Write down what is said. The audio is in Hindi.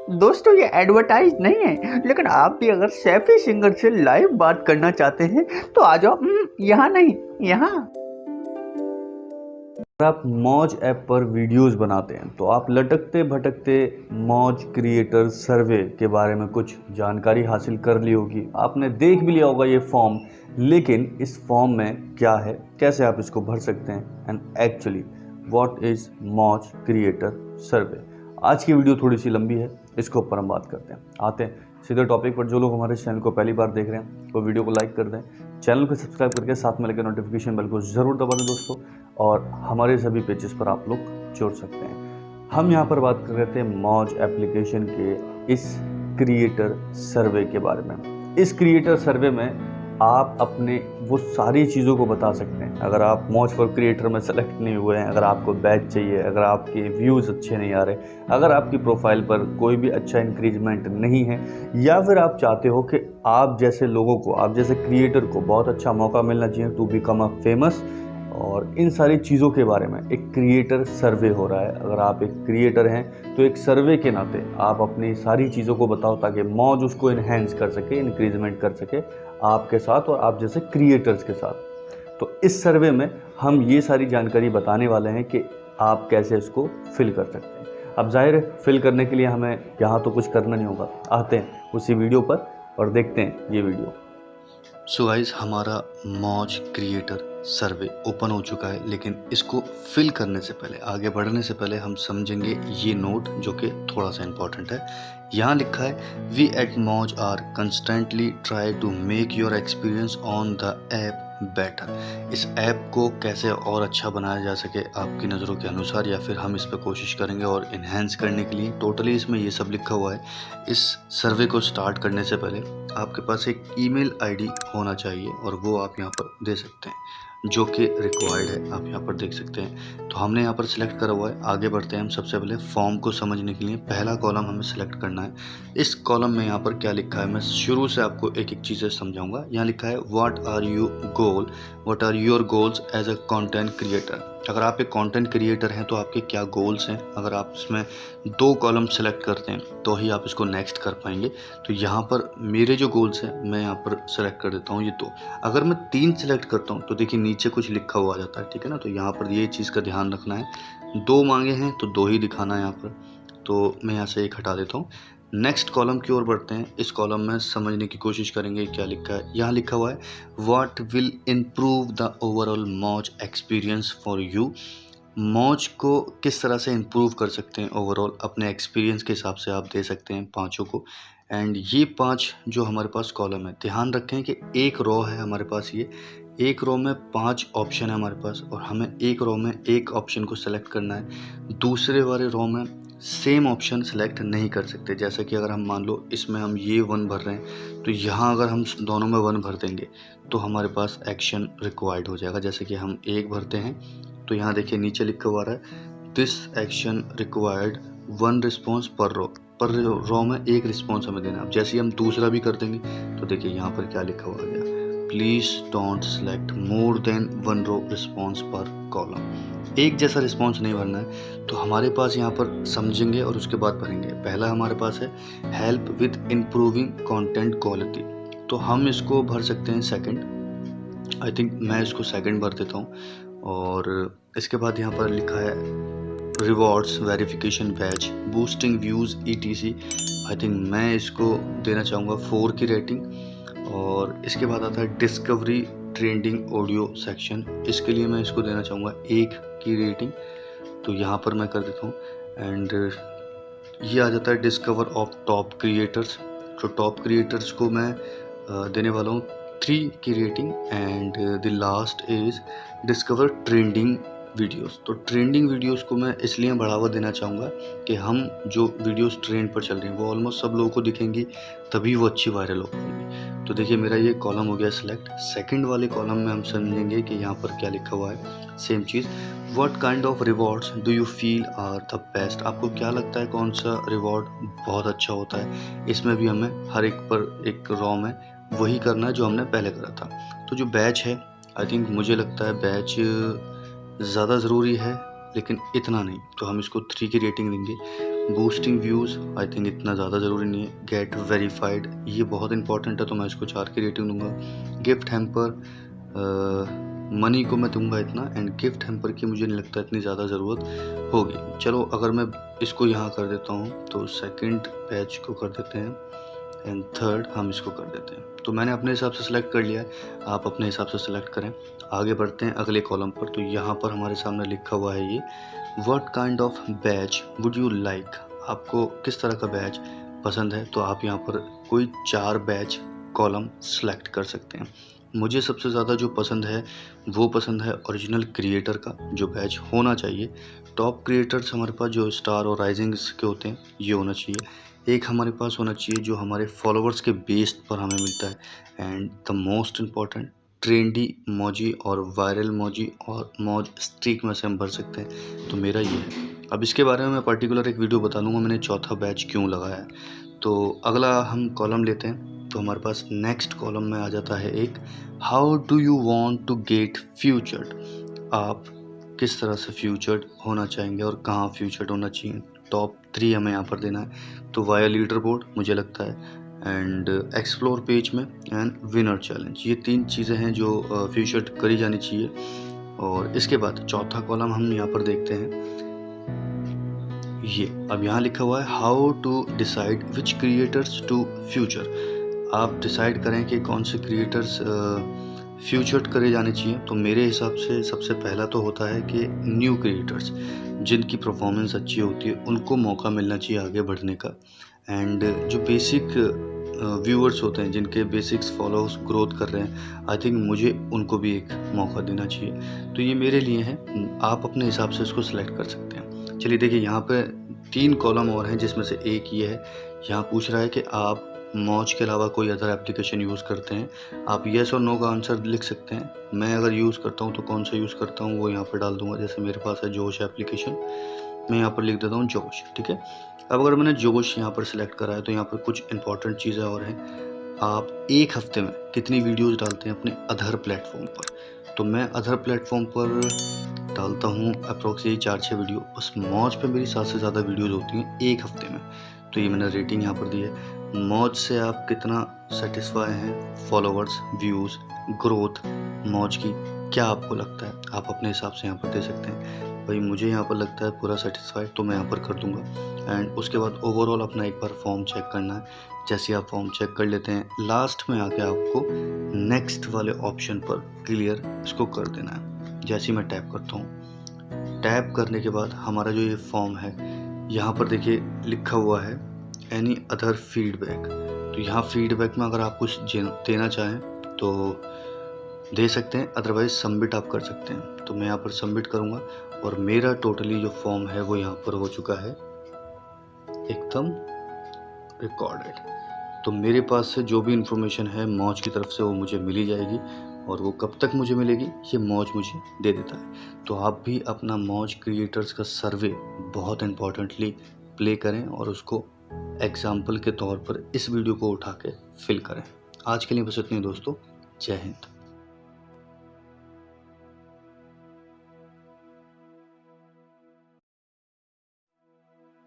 दोस्तों ये एडवर्टाइज नहीं है, लेकिन आप भी अगर सैफी सिंगर से लाइव बात करना चाहते हैं तो आ जाओ। यहाँ नहीं, यहाँ। अगर आप मौज ऐप पर वीडियोस बनाते हैं तो आप लटकते भटकते मौज क्रिएटर सर्वे के बारे में कुछ जानकारी हासिल कर ली होगी, आपने देख भी लिया होगा ये फॉर्म। लेकिन इस फॉर्म में क्या है, कैसे आप इसको भर सकते हैं, एंड एक्चुअली व्हाट इज मौज क्रिएटर सर्वे। आज की वीडियो थोड़ी सी लंबी है, इसके ऊपर हम बात करते हैं। आते हैं सीधे टॉपिक पर। जो लोग हमारे चैनल को पहली बार देख रहे हैं वो वीडियो को लाइक कर दें, चैनल को सब्सक्राइब करके साथ में लगे नोटिफिकेशन बेल को ज़रूर दबा दें दोस्तों, और हमारे सभी पेजेस पर आप लोग जुड़ सकते हैं। हम यहाँ पर बात कर रहे थे मौज एप्लीकेशन के इस क्रिएटर सर्वे के बारे में। इस क्रिएटर सर्वे में आप अपने वो सारी चीज़ों को बता सकते हैं। अगर आप मौज फॉर क्रिएटर में सेलेक्ट नहीं हुए हैं, अगर आपको बैच चाहिए, अगर आपके व्यूज़ अच्छे नहीं आ रहे, अगर आपकी प्रोफाइल पर कोई भी अच्छा इंक्रीजमेंट नहीं है, या फिर आप चाहते हो कि आप जैसे लोगों को, आप जैसे क्रिएटर को बहुत अच्छा मौका मिलना चाहिए टू बिकम अ फेमस, और इन सारी चीज़ों के बारे में एक क्रिएटर सर्वे हो रहा है। अगर आप एक क्रिएटर हैं तो एक सर्वे के नाते आप अपनी सारी चीज़ों को बताओ ताकि मौज उसको इन्हेंस कर सके, इंक्रीजमेंट कर सके आपके साथ और आप जैसे क्रिएटर्स के साथ। तो इस सर्वे में हम ये सारी जानकारी बताने वाले हैं कि आप कैसे इसको फिल कर सकते हैं। अब जाहिर है फिल करने के लिए हमें यहाँ तो कुछ करना नहीं होगा, आते हैं उसी वीडियो पर और देखते हैं ये वीडियो। सो गाइस, हमारा मौज क्रिएटर सर्वे ओपन हो चुका है, लेकिन इसको फिल करने से पहले, आगे बढ़ने से पहले हम समझेंगे ये नोट जो कि थोड़ा सा इम्पोर्टेंट है। यहाँ लिखा है, we at Moj are constantly try to make your experience on the app better. इस ऐप को कैसे और अच्छा बनाया जा सके आपकी नज़रों के अनुसार, या फिर हम इस पर कोशिश करेंगे और इन्हेंस करने के लिए। टोटली इसमें ये सब लिखा हुआ है। इस सर्वे को स्टार्ट करने से पहले आपके पास एक ईमेल आईडी होना चाहिए, और वो आप यहाँ पर दे सकते हैं, जो कि रिक्वायर्ड है। आप यहाँ पर देख सकते हैं। तो हमने यहाँ पर सिलेक्ट करा हुआ है। आगे बढ़ते हैं हम। सबसे पहले फॉर्म को समझने के लिए पहला कॉलम हमें सिलेक्ट करना है। इस कॉलम में यहाँ पर क्या लिखा है, मैं शुरू से आपको एक एक चीज़ें समझाऊंगा। यहाँ लिखा है, what are your goals as a content creator. अगर आप एक कंटेंट क्रिएटर हैं तो आपके क्या गोल्स हैं। अगर आप इसमें 2 कॉलम सेलेक्ट करते हैं तो ही आप इसको नेक्स्ट कर पाएंगे। तो यहाँ पर मेरे जो गोल्स हैं मैं यहाँ पर सेलेक्ट कर देता हूँ ये 2। अगर मैं 3 सेलेक्ट करता हूँ तो देखिए नीचे कुछ लिखा हुआ आ जाता है, ठीक है ना। तो यहाँ पर ये चीज़ का ध्यान रखना है। 2 मांगे हैं तो 2 ही दिखाना है यहाँ पर। तो मैं यहाँ से एक हटा देता हूँ। नेक्स्ट कॉलम की ओर बढ़ते हैं। इस कॉलम में समझने की कोशिश करेंगे क्या लिखा है। यहाँ लिखा हुआ है, what will improve the overall मौज एक्सपीरियंस फॉर यू। मौज को किस तरह से इम्प्रूव कर सकते हैं ओवरऑल, अपने एक्सपीरियंस के हिसाब से आप दे सकते हैं 5 को। एंड ये 5 जो हमारे पास कॉलम है, ध्यान रखें कि एक रो है हमारे पास। ये एक रो में 5 ऑप्शन है हमारे पास, और हमें एक रो में एक ऑप्शन को सेलेक्ट करना है। दूसरे वाले रो में सेम ऑप्शन सेलेक्ट नहीं कर सकते। जैसा कि अगर हम मान लो इसमें हम ये 1 भर रहे हैं, तो यहाँ अगर हम दोनों में 1 भर देंगे तो हमारे पास एक्शन रिक्वायर्ड हो जाएगा। जैसे कि हम 1 भरते हैं तो यहाँ देखिए नीचे लिखा हुआ है, दिस एक्शन रिक्वायर्ड 1 रिस्पॉन्स पर रो में 1 रिस्पॉन्स हमें देना। अब जैसे ही हम दूसरा भी कर देंगे तो देखिए यहाँ पर क्या लिखा हुआ गया, please don't select more than 1 row response पर कॉलम। एक जैसा रिस्पॉन्स नहीं भरना है। तो हमारे पास यहाँ पर समझेंगे और उसके बाद भरेंगे। पहला हमारे पास है, help with improving content quality. तो हम इसको भर सकते हैं सेकंड। आई थिंक मैं इसको सेकंड भर देता हूँ। और इसके बाद यहाँ पर लिखा है, rewards verification badge boosting views ETC। I think मैं इसको देना चाहूँगा 4 की रेटिंग। और इसके बाद आता है डिस्कवरी ट्रेंडिंग ऑडियो सेक्शन। इसके लिए मैं इसको देना चाहूँगा 1 की रेटिंग। तो यहाँ पर मैं कर देता हूँ। एंड ये आ जाता है डिस्कवर ऑफ टॉप क्रिएटर्स। तो टॉप क्रिएटर्स को मैं देने वाला हूँ 3 की rating. And the last is discover trending videos. तो ट्रेंडिंग वीडियोस को मैं इसलिए बढ़ावा देना चाहूँगा कि हम जो वीडियोस ट्रेंड पर चल रही हैं वो ऑलमोस्ट सब लोगों को दिखेंगी, तभी वो अच्छी वायरल होगी। तो देखिए मेरा ये कॉलम हो गया सिलेक्ट। सेकंड वाले कॉलम में हम समझेंगे कि यहाँ पर क्या लिखा हुआ है। सेम चीज़, what kind of rewards do you feel are the best. आपको क्या लगता है कौन सा रिवॉर्ड बहुत अच्छा होता है। इसमें भी हमें हर एक पर एक रो में वही करना है जो हमने पहले करा था। तो जो बैच है, आई थिंक मुझे लगता है बैच ज़्यादा ज़रूरी है, लेकिन इतना नहीं। तो हम इसको 3 की रेटिंग देंगे। बूस्टिंग व्यूज़ आई थिंक इतना ज़्यादा ज़रूरी नहीं है। गेट वेरीफाइड ये बहुत इंपॉर्टेंट है, तो मैं इसको 4 की रेटिंग दूंगा। गिफ्ट हैम्पर मनी को मैं दूंगा इतना, एंड गिफ्ट हैम्पर की मुझे नहीं लगता इतनी ज़्यादा ज़रूरत होगी। चलो अगर मैं इसको यहाँ कर देता हूँ तो सेकंड बैच को कर देते हैं एंड थर्ड हम इसको कर देते हैं। तो मैंने अपने हिसाब से सिलेक्ट कर लिया है, आप अपने हिसाब से सिलेक्ट करें। आगे बढ़ते हैं अगले कॉलम पर। तो यहाँ पर हमारे सामने लिखा हुआ है ये what kind of batch would you like, आपको किस तरह का बैच पसंद है। तो आप यहाँ पर कोई 4 बैच कॉलम सेलेक्ट कर सकते हैं। मुझे सबसे ज़्यादा जो पसंद है वो पसंद है ओरिजिनल क्रिएटर का जो बैच होना चाहिए। टॉप क्रिएटर्स हमारे पास जो स्टार और राइजिंग्स के होते हैं ये होना चाहिए। एक हमारे पास होना चाहिए जो हमारे फॉलोअर्स के बेस पर हमें मिलता है, and the most important trendy मौजी और वायरल मौजी और मौज स्ट्रीक में से हम भर सकते हैं। तो मेरा ये है। अब इसके बारे में मैं पर्टिकुलर एक वीडियो बता दूंगा मैंने चौथा बैच क्यों लगाया है। तो अगला हम कॉलम लेते हैं। तो हमारे पास नेक्स्ट कॉलम में आ जाता है एक how do you want to get featured, आप किस तरह से फ्यूचर्ड होना चाहेंगे और कहाँ फ्यूचर्ड होना चाहिए। टॉप 3 हमें यहाँ पर देना है। तो वाया लीडर बोर्ड मुझे लगता है, एंड एक्सप्लोर पेज में, एंड विनर चैलेंज, ये 3 चीज़ें हैं जो फ्यूचर्ड करी जानी चाहिए। और इसके बाद चौथा कॉलम हम यहाँ पर देखते हैं ये। अब यहाँ लिखा हुआ है how to decide which creators to future, आप डिसाइड करें कि कौन से क्रिएटर्स फ्यूचर करे जाने चाहिए। तो मेरे हिसाब से सबसे पहला तो होता है कि न्यू क्रिएटर्स जिनकी परफॉर्मेंस अच्छी होती है उनको मौका मिलना चाहिए आगे बढ़ने का, एंड जो बेसिक व्यूअर्स होते हैं जिनके बेसिक्स फॉलोअर्स ग्रोथ कर रहे हैं आई थिंक मुझे उनको भी एक मौका देना चाहिए। तो ये मेरे लिए है, आप अपने हिसाब से इसको सिलेक्ट कर सकते हैं। चलिए देखिए यहाँ पे 3 कॉलम और हैं जिसमें से एक ये है। यहाँ पूछ रहा है कि आप मौज के अलावा कोई अदर एप्लीकेशन यूज़ करते हैं। आप येस और नो का आंसर लिख सकते हैं। मैं अगर यूज़ करता हूँ तो कौन सा यूज़ करता हूँ वो यहाँ पर डाल दूंगा। जैसे मेरे पास है जोश एप्लीकेशन, मैं यहाँ पर लिख देता हूँ जोश, ठीक है। अब अगर मैंने जोश यहाँ पर सिलेक्ट करा है तो यहाँ पर कुछ इंपॉर्टेंट चीज़ें और हैं। आप एक हफ्ते में कितनी वीडियोज़ डालते हैं अपने अदर प्लेटफॉर्म पर। तो मैं अदर प्लेटफॉर्म पर डालता हूँ अप्रोक्स यही 4-6 वीडियो। बस मौज पे मेरी 7 से ज़्यादा वीडियोज़ होती हैं एक हफ्ते में। तो ये मैंने रेटिंग यहाँ पर दी है। मौज से आप कितना सेटिस्फाई हैं, फॉलोअर्स, व्यूज़, ग्रोथ मौज की क्या आपको लगता है, आप अपने हिसाब से यहाँ पर दे सकते हैं। भाई मुझे यहाँ पर लगता है पूरा सेटिस्फाइड, तो मैं यहाँ पर कर दूंगा। एंड उसके बाद ओवरऑल अपना एक बार फॉर्म चेक करना है। जैसे आप फॉर्म चेक कर लेते हैं लास्ट में आके आपको नेक्स्ट वाले ऑप्शन पर क्लियर इसको कर देना है। जैसे मैं टैप करता हूँ, टैप करने के बाद हमारा जो ये फॉर्म है यहाँ पर देखिए लिखा हुआ है एनी अदर फीडबैक। तो यहाँ फीडबैक में अगर आप कुछ देना चाहें तो दे सकते हैं, अदरवाइज सबमिट आप कर सकते हैं। तो मैं यहाँ पर सबमिट करूँगा और मेरा टोटली जो फॉर्म है वो यहाँ पर हो चुका है एकदम रिकॉर्डेड। तो मेरे पास से जो भी इंफॉर्मेशन है मौज की तरफ से वो मुझे मिली जाएगी, और वो कब तक मुझे मिलेगी ये मौज मुझे दे देता है। तो आप भी अपना मौज क्रिएटर्स का सर्वे बहुत इम्पोर्टेंटली प्ले करें और उसको एग्जाम्पल के तौर पर इस वीडियो को उठा के फिल करें। आज के लिए बस इतनी दोस्तों, जय हिंद।